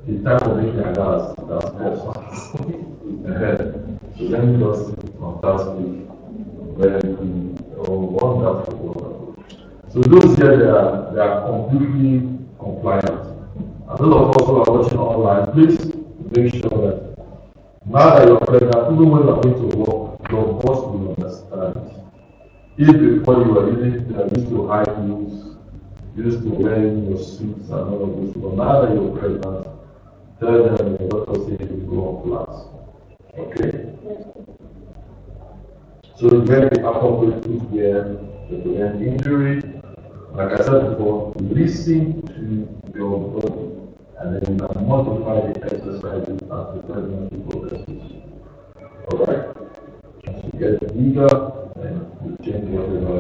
the type of making like that's awesome. So let me just fantastic, very good, wonderful. So those here they are completely compliant. And those of us who are watching online, please make sure that now that you're pregnant, even when you're going to work, your boss will understand. If before you were used to high heels, used to wearing your suits and all of this, but now that you're pregnant, tell them your doctor says you go on flats. Okay? So it's very appropriate footwear to prevent injury. Like I said before, listen to your body and then you can modify the exercises as the pregnancy progresses. Alright? As you get bigger, then you change whatever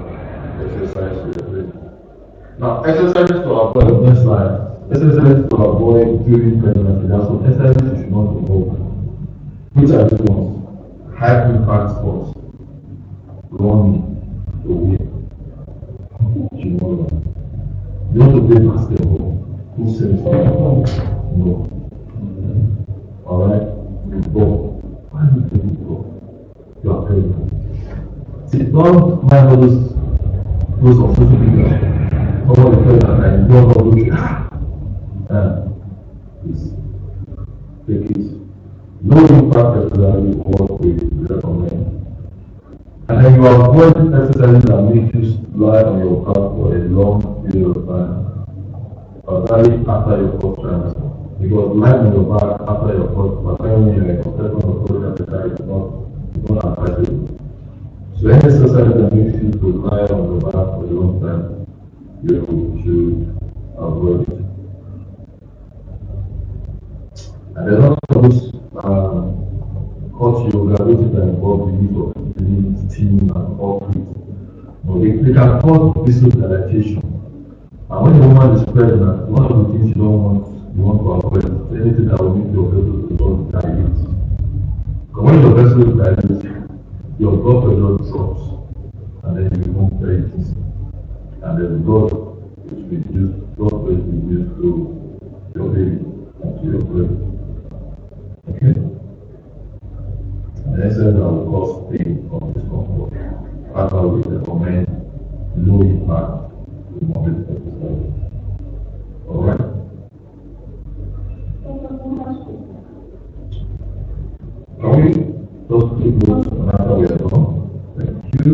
exercise you're doing. Now, exercises to avoid, next slide. Exercises to avoid during pregnancy. There are some exercises you should not avoid. Which are these ones? High impact sports. Running, away. You want to play basketball? Who says no? Alright? You go. Why do you play football? You are pregnant. See, don't mind all those on social media. All the pregnant and you don't know please take it. No impact exercise what we recommend. And then you avoid exercises that make you lie on your back for a long period of time, particularly after your first trimester. Because lying on your back after your first, particularly when you're in a second or third trimester, is not advisable. So any exercise that makes you to lie on your back for a long time, you should avoid it. And there's also those hot yoga, those that involve the use of heat, steam, and hot heat. They can cause vasodilatation. And when a woman is pregnant, one of the things you want to avoid is anything that will make your vessels dilate. Because when your vessels dilate, your blood pressure drops, and then you become very dizzy. And then blood is reduced to your baby and to your brain. Okay? And exercise that will cause pain or discomfort. That's why we recommend low impact to moderate exercise. Alright? Can we just click those after we are done? Thank you.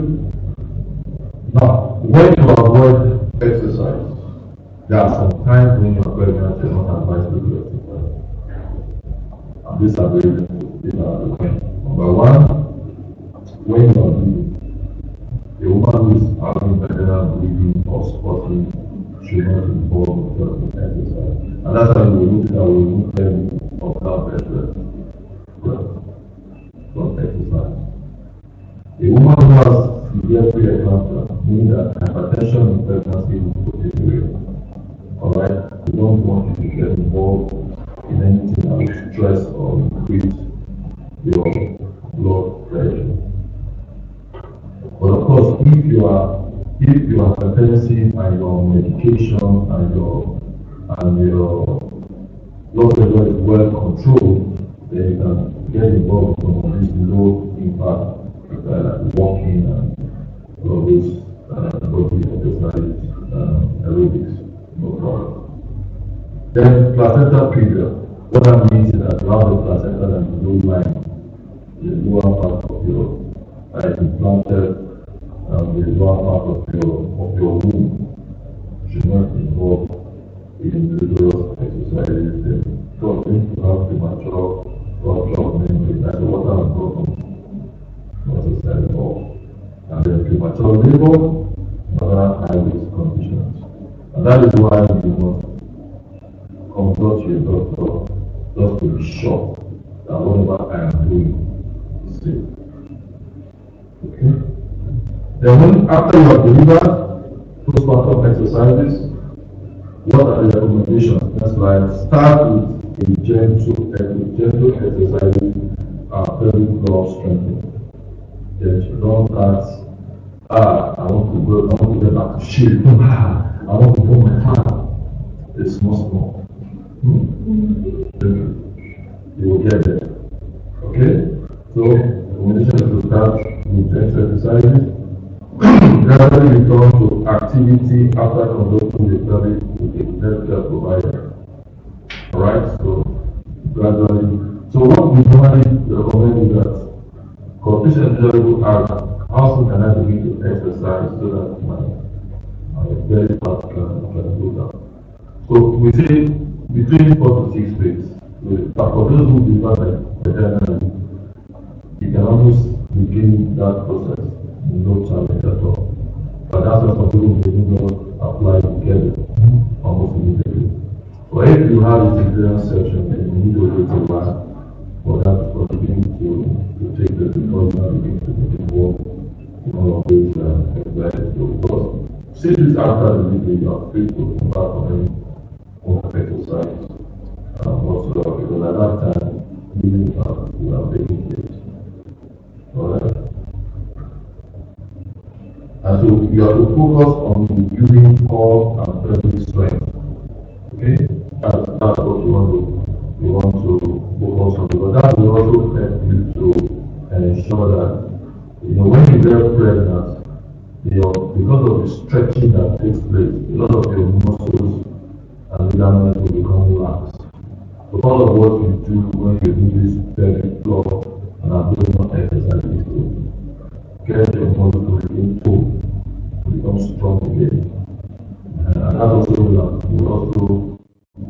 Now, when you avoid exercise, there are some times when you are pregnant, you're not advised to do exercise. And these are very simple. These are the way. Number one, when you are bleeding, a woman who is having vaginal bleeding or spotting should not involve in exercise. And that's why we look at them of that pressure from exercise. A woman who has severe preeclampsia means that hypertension in pregnancy will put it away. Alright? We don't want you to get involved in anything that will stress or increase your blood pressure. But of course, if you are hypertensive and your medication and your blood pressure is well controlled, then you can get involved in some of these low impact walking and all those body exercises, aerobics, no problem. Then placenta previa. What that means is that you have the placenta that is low lying, the lower part of your implanted, the lower part of your womb should not involve in rigorous exercises. So things to have premature rupture of memory, that's the water and problems. Exercise at all. And then premature labor, other high-risk conditions. And that is why you must consult your doctor just to be sure that whatever I am doing is safe. Okay? Then after you have delivered postpartum exercises, what are the recommendations? That's like start with a gentle exercises, pelvic floor strengthening. Yes, you don't ask, I want to get back to shape. I want to put my hand. It's small. The activity after conducting the service with a healthcare provider. Alright, so gradually. So what we normally recommend is that conditions usually ask, how soon can I begin to exercise so that my belly fat can go down? So we say between 4 to 6 weeks. But for those who prefer veterinary, you can almost begin that process with no challenge at all. But that's why some people do not apply together almost immediately. But if you have a cesarean section, then you need to wait a while for that for beginning to take the before you now begin to involve in all of these exercises. Because 6 weeks after the delivery, you are free to come back on any form of exercise whatsoever, because at that time, you are taking place. Alright? And so you have to focus on building core and pelvic strength. Okay? That's what you want to focus on, because that will also help you to ensure that when you get pregnant, because of the stretching that takes place, a lot of your muscles and ligaments will become lax. Because of what you do when you do this pelvic floor and abdominal exercises to get your muscle to remain full, to become strong again. And that also will also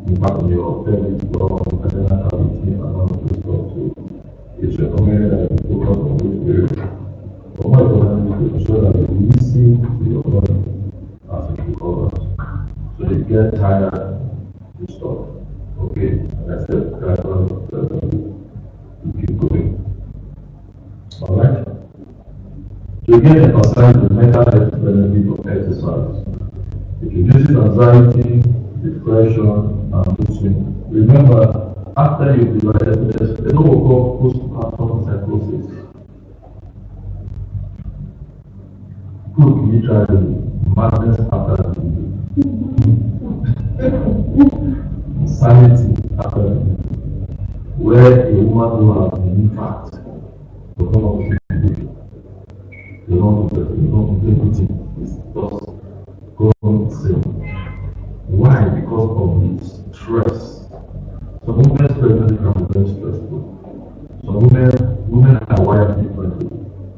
impact on your pelvic floor, internal cavity, and all of those stuff. So it's recommended that you focus on this area. But more importantly, to ensure that you listen to your body as it recovers. So you get tired, you stop. Okay, and I said gradually, you keep going. Alright? To again emphasize the mental health benefit of exercise. It reduces anxiety, depression, and mood swing. Remember, after you've divided, there's what we call postpartum psychosis. Put literally madness after delivery. Insanity after delivery. Where a woman who has been fat will come up with a they don't do anything. It's just going insane. Why? Because of the stress. Some women's pregnancy can be very stressful. Some women are wired differently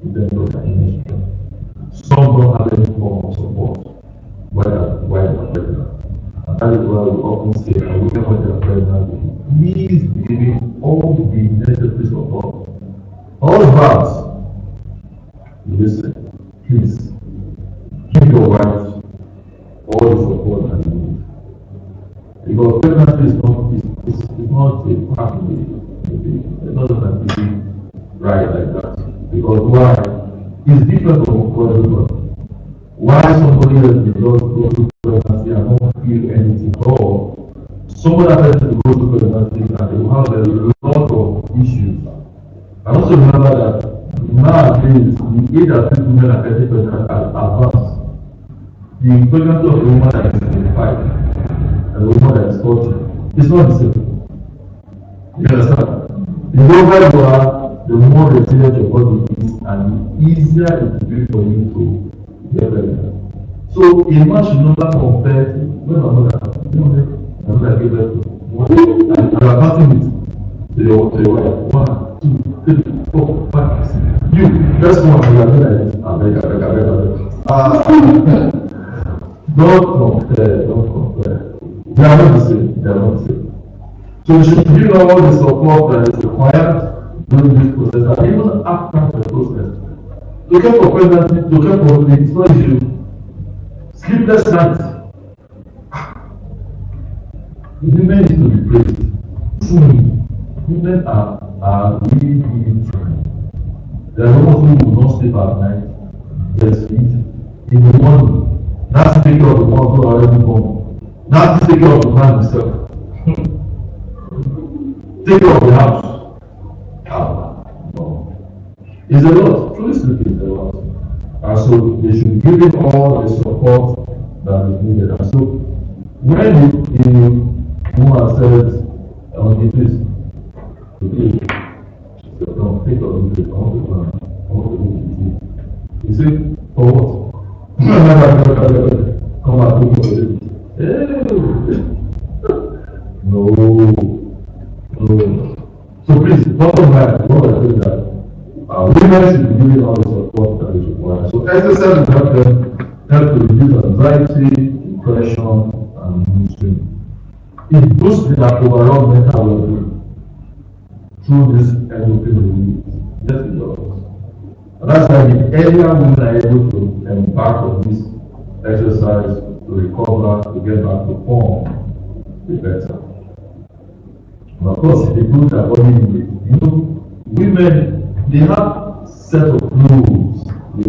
in terms of their inner strength. Some don't have any form of support while they're pregnant. And that is why we often say that women when they're pregnant, please be giving all the necessary support. All that, listen, please give your wife all the support that you need. Because pregnancy is not a part of it doesn't be right like that. Because why? It's different from everybody. Why somebody else may just go through pregnancy and not feel anything, or somebody else will go through pregnancy and they will have a lot of issues. And also remember that nowadays, the age at which women are getting pregnant are advanced. The pregnancy of a woman that is 25 and a woman that is 40 is not the same. You understand? The younger you are, the more resilient your body is, and the easier it will be for you to get pregnant. So a man should never compare to when another gave birth to. And you are passing it to your wife. 1, 2, 3, 4, 5, 6. You, first one, you are doing like this. Don't compare. They are not the same. So you should give all the support that is required during this process, and even after the process. To care for pregnancy, to care for the it's not easy. Sleepless nights. Women need to be praised. Women are really trying. There are those who will not sleep at night. They sleep in the morning. That's take care of the one who are already born. That's take care of the man himself. Take care of the house. No. It's a lot. Truly speaking, it's a lot. And so they should give him all the support that is needed. And so when the woman says, on the place, don't take of the place, I want to go to the place. He said, for what? No, no. So please, bottom line, what I say that women should be given all the support that is required. So exercise will help them help to reduce anxiety, depression, and mood swing. It boosts their overall mental well-being through this endorphin release. Yes, it does. And that's why the earlier women are able to embark on this exercise to recover, to get back to form, the better. And of course, it improves their body image. You know, women, they have set of clothes they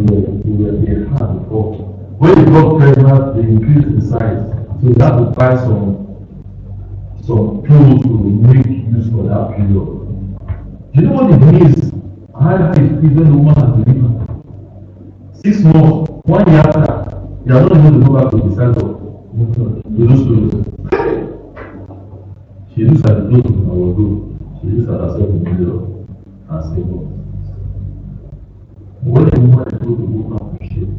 had before. When they got pregnant, they increased in size. So they have to buy some clothes to make use for that period. Do you know what it means? How it is when the woman has delivered? 6 months, 1 year after, you are not able to go back to the size of those clothes. She looks at the clothes in our room. She looks at herself in the mirror and says, "No." When a woman is able to go out to shape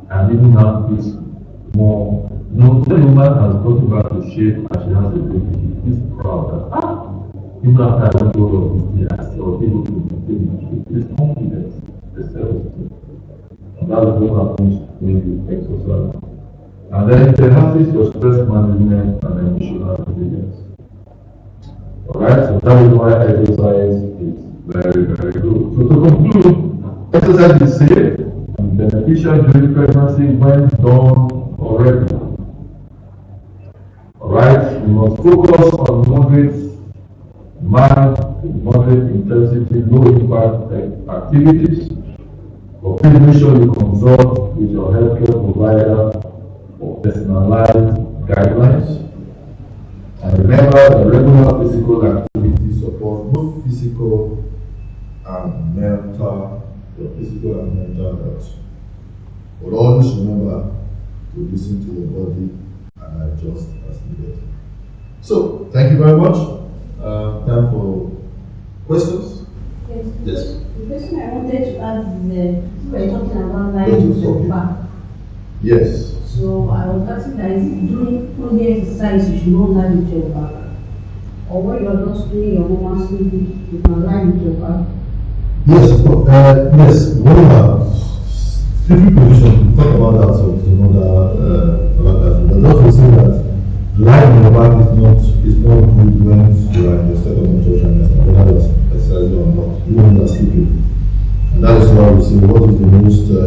and even now feels more, when a woman has gotten back to shape and she has a baby, she feels proud that even after I went through all of this thing, I still was able to maintain my shape. It's confidence, the self-esteem. And that is what happens when you exercise. And then it enhances your stress management and emotional resilience. Alright, so that is why exercise is very, very good. So to conclude, exercise is safe and beneficial during pregnancy when done already. Alright, we must focus on moderate intensity, low impact activities. But please make sure you consult with your healthcare provider for personalized guidelines. And remember that regular physical activity supports both physical and mental health. But always remember to listen to your body and adjust as needed. So, thank you very much. Time for questions? Yes. The question I wanted to ask is we were talking about lying with your back. Yes. So I was asking that is it during only exercise you should not lie with your back? Or when you are just doing your normal sleeping, you can lie with your back? Yes, yes. When you are sleeping position, we talk about that so but just to say that lying on your back is not good when you are in the second or third whether it's exercising or not, even when you are sleeping. And that is why we say what is the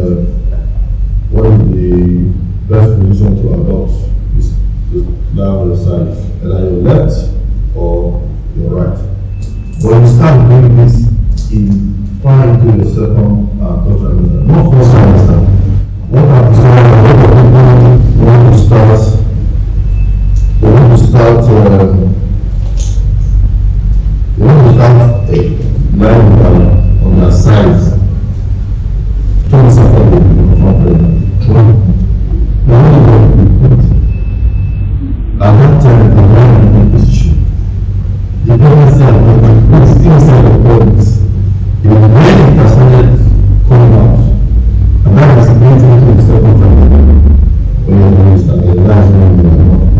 best position to adopt is to lie on your side, either your left or your right. When you start doing this in far into your second third trimester, not first trimester, what happens is you want to start lying down on your sides. 20 seconds of pregnant. At that time, the lying in position. The pregnancy is still inside the pelvis. The lying has started coming out. And that is amazing to the second time. When you're doing this, and the last one you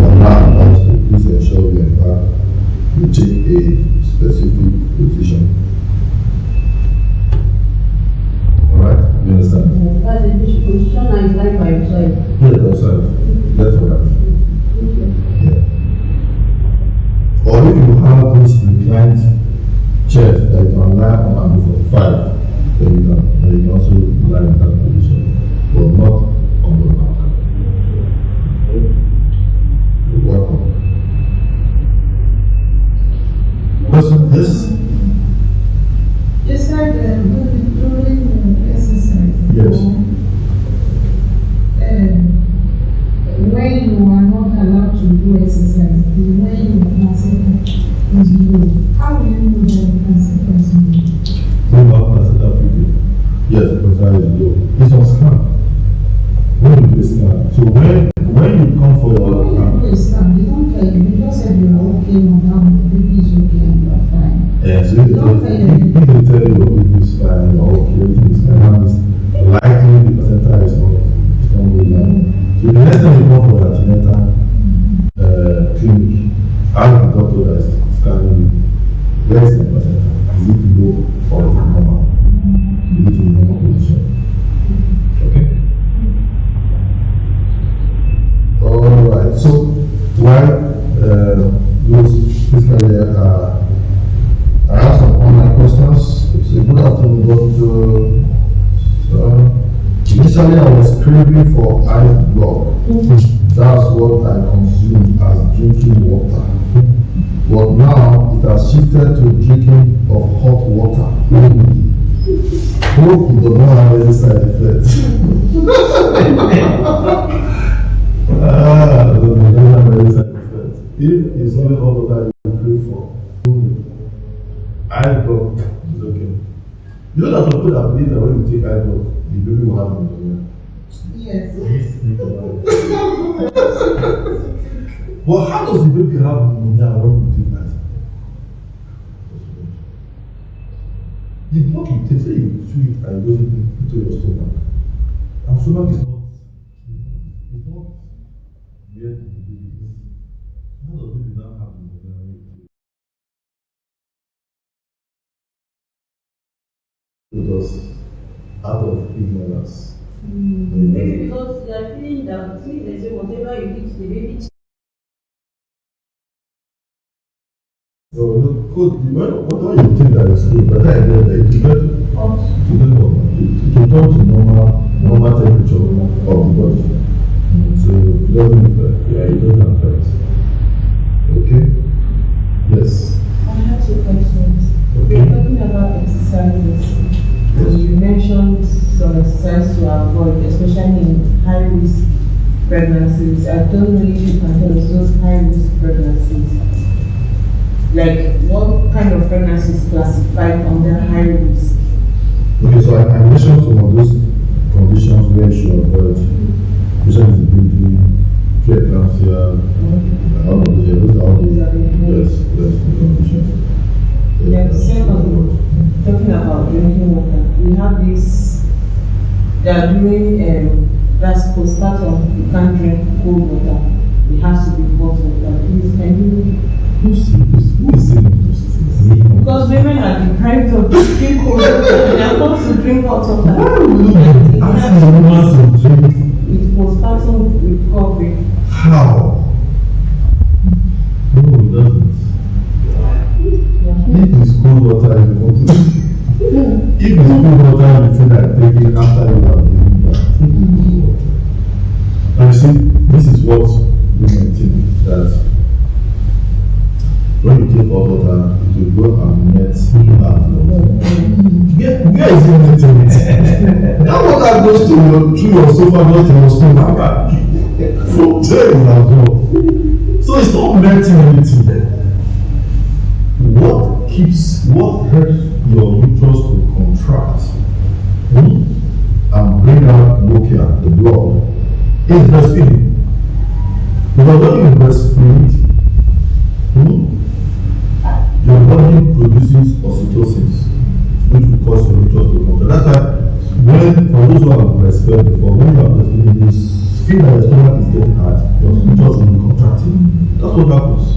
are not allowed to please ensure you take a specific position. Alright, you understand? That's a position and lying by your side. Yes, that's right. That's right. Yeah. Or if you have this reclined chair that you can lie on and be 45, then you can also lie in that position, but not on the back. You're welcome. Question? Yes? You said during exercise. Yes. When you are not allowed to do exercise, when you can say is low, how will you know that you can say is low? When you can set up people. Yes, because that is low. It's on scan. When you do a scan. So when you come for your when you do a scan, they don't tell you. They just say you are okay, madam, the baby is okay, and you are fine. Yeah, so if they tell you your baby is fine, or okay, everything is fine, likely the placenta is not good. So the next time you come for your antenatal clinic, ask the doctor that is scanning you, where is the placenta? Is it low or is it normal? Is it in normal position? Okay? Alright, so while those physically I have some online questions. So good afternoon, Doctor. Initially I was craving for ice block. That's what I consume as drinking water. But now it has shifted to drinking of hot water. Hope it does not have any side effects. It doesn't have any side effects. If it's only hot water you crave for, ice block is okay. You know that some people that believe that when you take ice block, the baby will have pneumonia. Yes. Well, how does the baby have pneumonia when you take ice block? The block you take, say you chew it and it goes into your stomach. And stomach is not where the baby is. How does the baby now have pneumonia? Because out of ignorance. Maybe because they are feeling that they say whatever you eat, the baby. So look, what you think that is good, but I know that it will turn to normal temperature of the body. So it doesn't affect. Yeah, it doesn't affect. Okay? Yes. I have two questions. Okay. We're talking about exercises. Yes. You mentioned some exercise to avoid, especially in high-risk pregnancies. I don't know if you can tell us those high-risk pregnancies. Like, what kind of pregnancy is classified under high risk? Okay, so I mentioned some of those conditions where you should avoid. Especially preeclampsia, all of those are all the conditions. Yeah, second, talking about drinking water, we have this, that during that's postpartum, you can't drink cold water. It has to be hot water. Please, can you? Who is saying those things? Because women are deprived of drinking cold water. They are not to drink hot water. Why would you ask a woman to drink? With postpartum recovery. How? No, it doesn't. If it's cold water, you want to. If it's cold water, you feel like taking after you have been that. Take the cold water. And you see, this is what women think that when you take hot water, it will go and met bad water. Where is it meeting it? That water goes to through your esophagus to your stomach. From there is as well. So it's not melting anything. What helps your uterus to contract and bring out lochia, the blood, is breastfeeding. Because when you breastfeed, your body produces oxytocin, which will cause your uterus to contract. That's why, for those who have breastfed before, when you are breastfeeding, you feel that your stomach is getting hard, your uterus is contracting. That's what happens.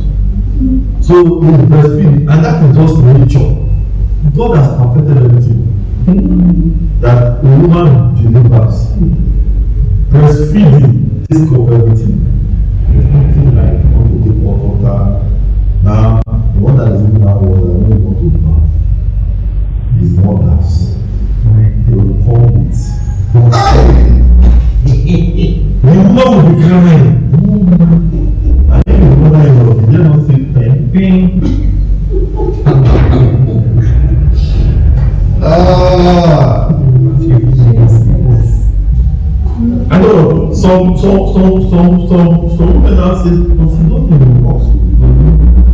So it's breastfeeding, and that is just nature. God has perfected everything that a woman delivers. Breastfeeding takes care of everything. There's nothing like you want to take hot water. Now, the one that is in that water, when you want to bath, is mothers. They will pump it. The woman will be crying. I think the mother in law, they don't say pain. I know some women now say, but she don't even work.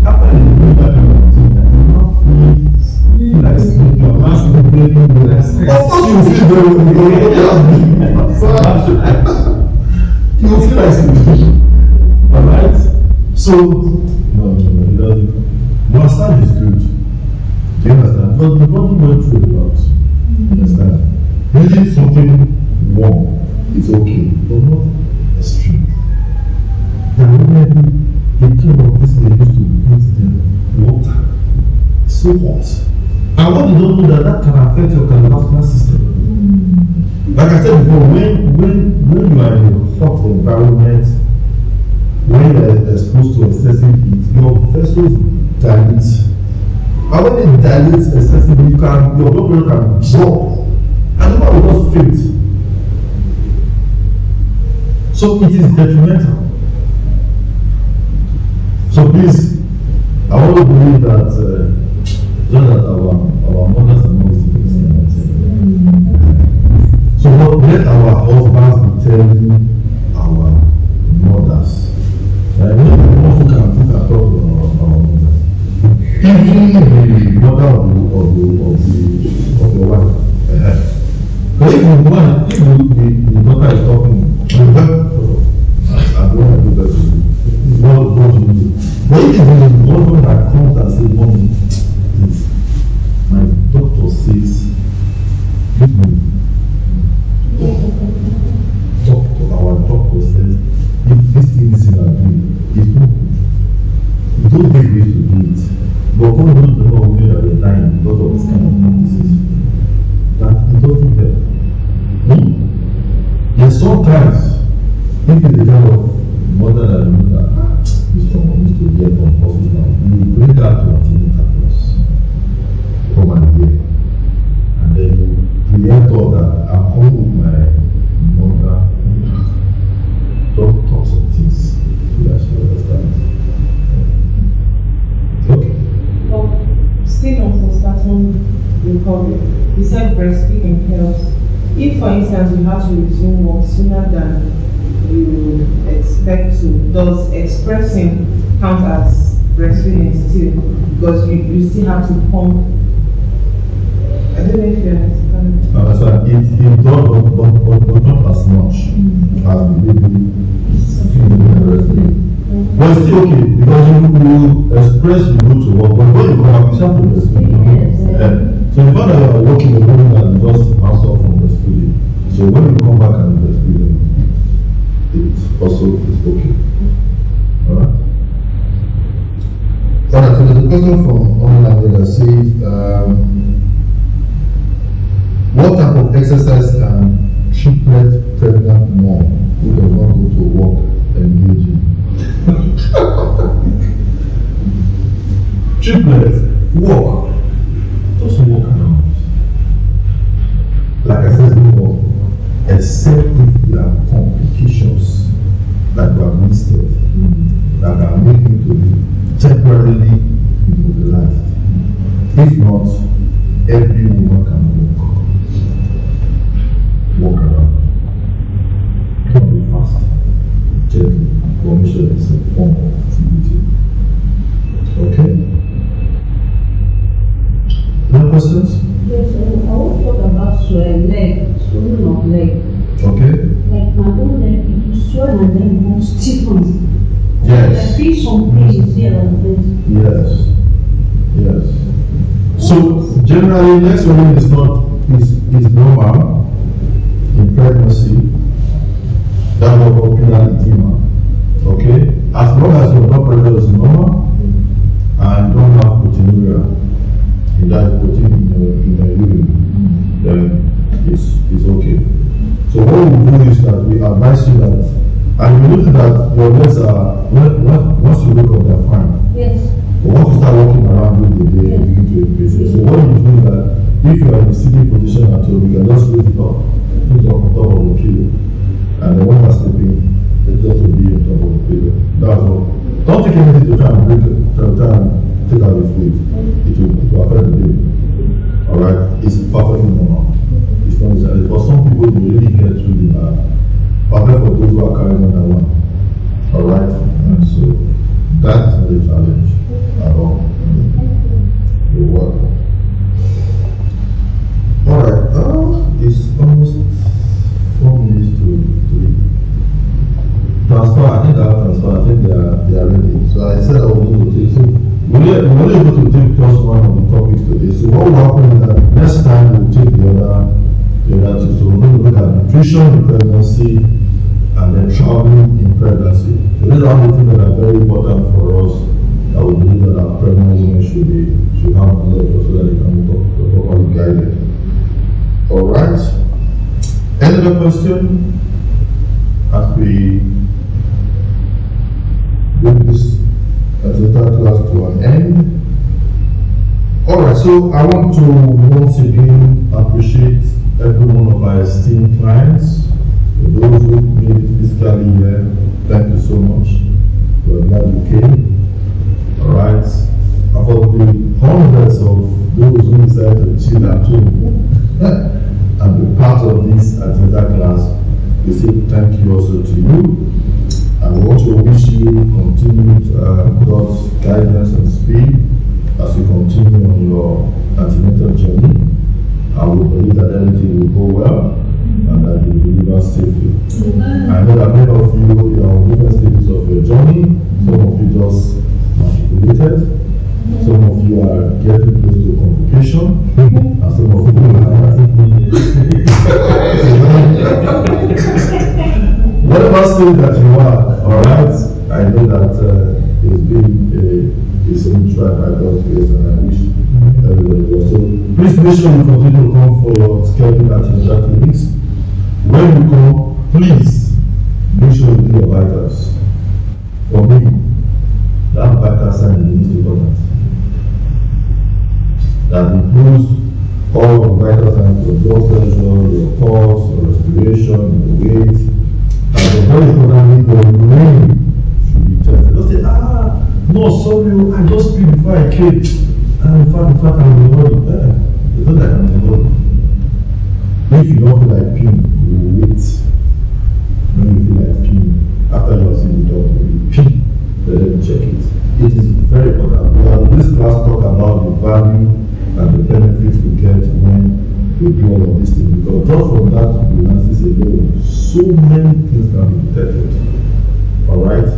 After they do that kind of thing, they not feel like sleeping. You're not sleeping. Of course you feel very you feel like sleeping. Alright? So, no, it doesn't. Massage is good. Do you understand? But the body went through a lot. You understand? Really something warm is okay, but not extreme. There are women, they came up this, they used to so hot. And what you don't know that can affect your cardiovascular system. Like I said before, when you are in a hot environment, when you are exposed to excessive heat, your vessels dilate. And when it dilates excessively, your blood pressure can drop. And the one will just faint. So it is detrimental. So please, I want to believe that just that our mothers and mothers so let our husbands be telling our mothers. We also can talk to our mothers. Even the mother of your wife. But if the daughter is talking, I don't want to do that to you. What do you do? But if it is the husband that comes and says, Mommy, please, my doctor says, give me. Our doctor says, if this thing is in our doing, it's not good. We don't take ways to do it. But when we don't know that we're dying because of this kind of practices, that it doesn't help. Yes, sometimes, if it's the kind of mother that you know that this one needs to get from hospital, you bring her to antenatal class from an year, and then you preempt all that. I'm home with my mother, don't talk some things so that she understands. Okay. Well, still on postpartum recovery, you said breastfeeding helps. If, for instance, you have to resume work sooner than you expect to, does expressing count as breastfeeding still? Because you still have to pump. I don't know if you understand. It does, but not as much as the baby feeding the breastfeeding. But it's still okay because you express you go to work, but when you come back, you start to breastfeed. So the fact that you are working the woman that just hands off from breastfeeding. So when you come back and breastfeeding, it also is okay. Alright? Alright, so there's a question from online that says, what type of exercise can triplet pregnant mom who does not go to work engage in? Triplets walk, just walk around. Like I said before, except if there are complications that you have listed that can make you to be temporarily immobilized. If not, every woman can walk around. Don't be fast, gently, but make sure it's a form of activity. Okay? No questions? Yes, I want to talk about swelling of leg. Okay? Like my own leg, it will swell and then it will stiffen. Yes. I feel some pain there and then. Yes. Yes. So generally, leg swelling is normal in pregnancy. That's what we call penile edema. Okay? As long as your blood pressure is normal and don't have proteinuria in that protein in the urine, then it's okay. So what we do is that we advise you that, and you notice that your legs are, once you wake up, they're fine. Yes. But once you start walking around during the day, you begin to increase it. So what you do is that if you are in a sitting position at home, you can just raise it up, put it on top of the pillow, and then when you're sleeping, it also be on top of the pillow. That's all. Don't take anything to try and break it, try and take out the fluid. It will affect the baby. Alright? It's perfectly normal. It's not necessary. For some people, they really get really bad. Perfect for those who are carrying on that one. Alright? And so, that is not a challenge at all. You're welcome. Alright, it's almost 4 minutes to 3. Transfer, I think I have transfer, I think they are ready. So I said I was going to take, so we're only able to take just one of the topics today. So what will happen is that next time we'll take the other two. So we're going to look at nutrition in pregnancy and then traveling in pregnancy. So these are the things that are very important for us that we believe that our pregnant women should have Any other question as we bring this antenatal class to an end? Alright, so I want to once again appreciate every one of our esteemed clients. For those who made it physically here, thank you so much. We're glad you came. Alright. And for the hundreds of those who decided to chill at home and be part of this antenatal class, we say thank you also to you. And we want to wish you continued God's guidance and speed as you continue on your antenatal journey. I will believe that everything will go well and that you will deliver safely. I know that many of you are on different stages of your journey. Some of you just matriculated, some of you are getting close to convocation, and some of you are whatever stage that you are, alright, I know that it's been a smooth ride by God's grace, and I wish everybody was. So please make sure you continue to come for your scheduled antenatal clinics. When you come, please make sure you do your vitals. For me, that vital sign is the most important. That includes all the vital signs, your blood pressure, your pulse, your respiration, your weight, and the very importantly, your brain should be tested. Don't say, no, sorry, I just peed before I came. And in fact, I'm in the body. It's not like I'm in the body. If you don't feel like peeing, you will wait. When you feel like peeing, after you have seen the doctor, you pee, then let me check it. It is very important. We have this class talk about the value and the benefits we get when we do all of these things. Because just from that analysis alone, so many things can be detected. Alright?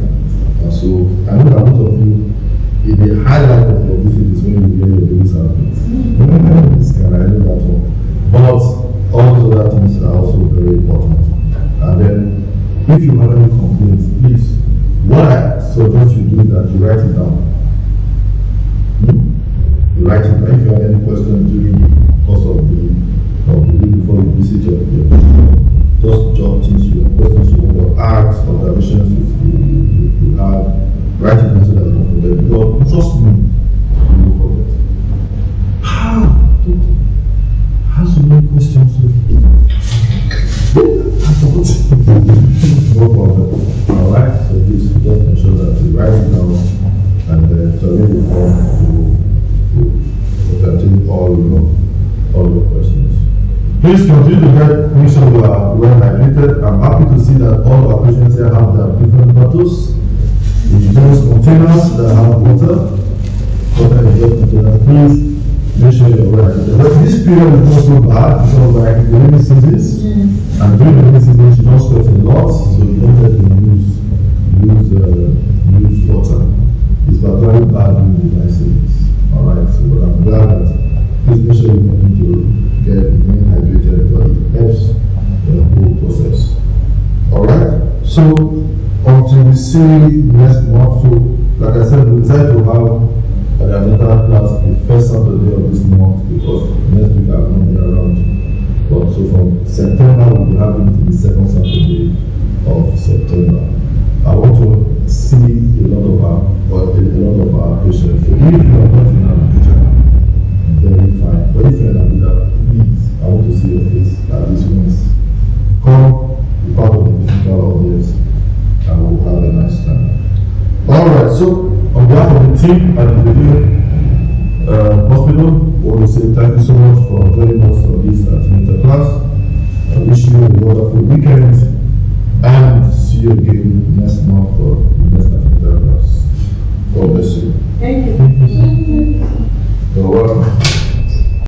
And so, I know that most of you, the highlight of your visit is when you hear your baby's heartbeat. I know that one. But all those other things are also very important. And then, if you have any complaints, please, what I suggest you do is that you write it down. You write it down. If you have any questions during the course of the week before you visit your just jot things you questions you want to ask, observations you have, write it down so that you don't forget. Because trust me, you will forget. How so many questions? No problem. Alright, so please just ensure that you write it down and so when you come to continue all your questions. Please continue to make sure you are well hydrated. I'm happy to see that all our patients here have their different bottles. In those containers that have water in those containers, please make sure you're well hydrated. But this period is not so bad because like the rainy seasons, and during the rainy season you don't sweat a lot, so you don't get to use water. It's very bad during the dry seasons. Alright, so but I'm glad that please make sure you continue to remain hydrated because it helps the whole process. Alright, so until we see next month, so like I said, we decided to have another class the first Saturday of this month because next week I'm going to be around. But so from September we'll be having it the second Saturday of September. I want to see a lot of our patients. So if you are not in our picture, very fine. But if you are not, please, I want to see your face at least once. Come, be part of the physical audience, and we'll have a nice time. Alright, so on behalf of the team at the Abebe Hospital, we want to say thank you so much for joining us for this antenatal class.